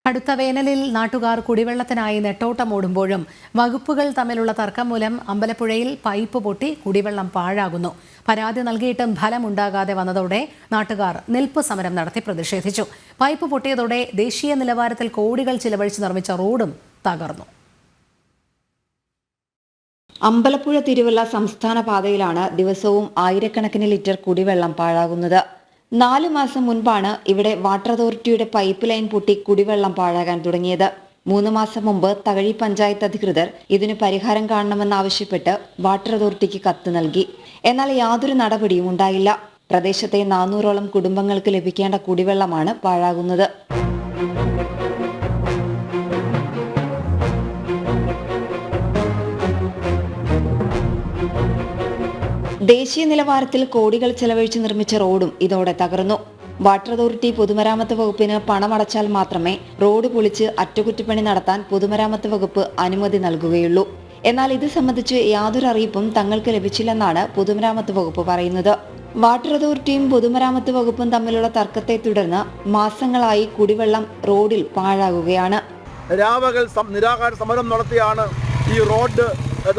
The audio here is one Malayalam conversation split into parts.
അടുത്ത വേനലിൽ നാട്ടുകാർ കുടിവെള്ളത്തിനായി നെട്ടോട്ടമോടുമ്പോഴും വകുപ്പുകൾ തമ്മിലുള്ള തർക്കം മൂലം അമ്പലപ്പുഴയിൽ പൈപ്പ് പൊട്ടി കുടിവെള്ളം പാഴാകുന്നു. പരാതി നൽകിയിട്ടും ഫലമുണ്ടാകാതെ വന്നതോടെ നാട്ടുകാർ നിൽപ്പ് സമരം നടത്തി പ്രതിഷേധിച്ചു. പൈപ്പ് പൊട്ടിയതോടെ ദേശീയ നിലവാരത്തിൽ കോടികൾ ചിലവഴിച്ച് നിർമ്മിച്ച റോഡും തകർന്നു. അമ്പലപ്പുഴ തിരുവല്ല സംസ്ഥാന പാതയിലാണ് ദിവസവും ആയിരക്കണക്കിന് ലിറ്റർ കുടിവെള്ളം പാഴാകുന്നത്. 4 മാസം മുൻപാണ് ഇവിടെ വാട്ടർ അതോറിറ്റിയുടെ പൈപ്പ് ലൈൻ പൊട്ടി കുടിവെള്ളം പാഴാകാൻ തുടങ്ങിയത്. 3 മാസം മുമ്പ് തകഴി പഞ്ചായത്ത് അധികൃതർ ഇതിന് പരിഹാരം കാണണമെന്നാവശ്യപ്പെട്ട് വാട്ടർ അതോറിറ്റിക്ക് കത്ത് നൽകി. എന്നാൽ യാതൊരു നടപടിയും ഉണ്ടായില്ല. പ്രദേശത്തെ 400ഓളം കുടുംബങ്ങൾക്ക് ലഭിക്കേണ്ട കുടിവെള്ളമാണ് പാഴാകുന്നത്. ദേശീയ നിലവാരത്തിൽ കോടികൾ ചെലവഴിച്ച് നിർമ്മിച്ച റോഡും ഇതോടെ തകർന്നു. വാട്ടർ അതോറിറ്റി പൊതുമരാമത്ത് വകുപ്പിന് പണമടച്ചാൽ മാത്രമേ റോഡ് പൊളിച്ച് അറ്റകുറ്റപ്പണി നടത്താൻ പൊതുമരാമത്ത് വകുപ്പ് അനുമതി നൽകുകയുള്ളൂ. എന്നാൽ ഇത് സംബന്ധിച്ച് യാതൊരു അറിയിപ്പും തങ്ങൾക്ക് ലഭിച്ചില്ലെന്നാണ് പൊതുമരാമത്ത് വകുപ്പ് പറയുന്നത്. വാട്ടർ അതോറിറ്റിയും പൊതുമരാമത്ത് വകുപ്പും തമ്മിലുള്ള തർക്കത്തെ തുടർന്ന് മാസങ്ങളായി കുടിവെള്ളം റോഡിൽ പാഴാകുകയാണ്. രാവകൾ നിരാഹാര സമരം നടത്തിയാണ് ഈ റോഡ്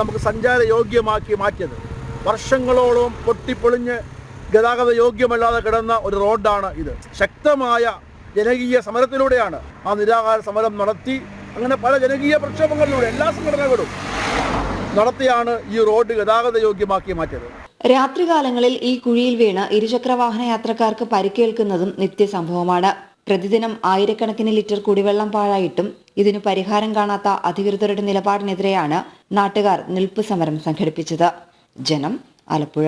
നമുക്ക് സഞ്ചാര യോഗ്യമാക്കി മാറ്റിയത്. വർഷങ്ങളോളം പൊട്ടിപ്പൊളിഞ്ഞ് ഗതാഗത യോഗ്യമല്ലാതെ കിടന്ന ഒരു റോഡാണ് ഇത്. ശക്തമായ ജനകീയ സമരത്തിലൂടെയാണ് ആ നിരാഹാര സമരം നടത്തി, അങ്ങനെ പല ജനകീയ പ്രക്ഷോഭങ്ങളിലൂടെ എല്ലാ സംഘടനകളും നടത്തിയാണ് ഈ റോഡ് ഗതാഗത യോഗ്യമാക്കി മാറ്റിയത്. രാത്രികാലങ്ങളിൽ ഈ കുഴിയിൽ വീണ് ഇരുചക്രവാഹന യാത്രക്കാർക്ക് പരിക്കേൽക്കുന്നതും നിത്യസംഭവമാണ്. പ്രതിദിനം ആയിരക്കണക്കിന് ലിറ്റർ കുടിവെള്ളം പാഴായിട്ടും ഇതിനു പരിഹാരം കാണാത്ത അധികൃതരുടെ നിലപാടിനെതിരെയാണ് നാട്ടുകാർ നിൽപ്പ് സമരം സംഘടിപ്പിച്ചത്. ജനം, ആലപ്പുഴ.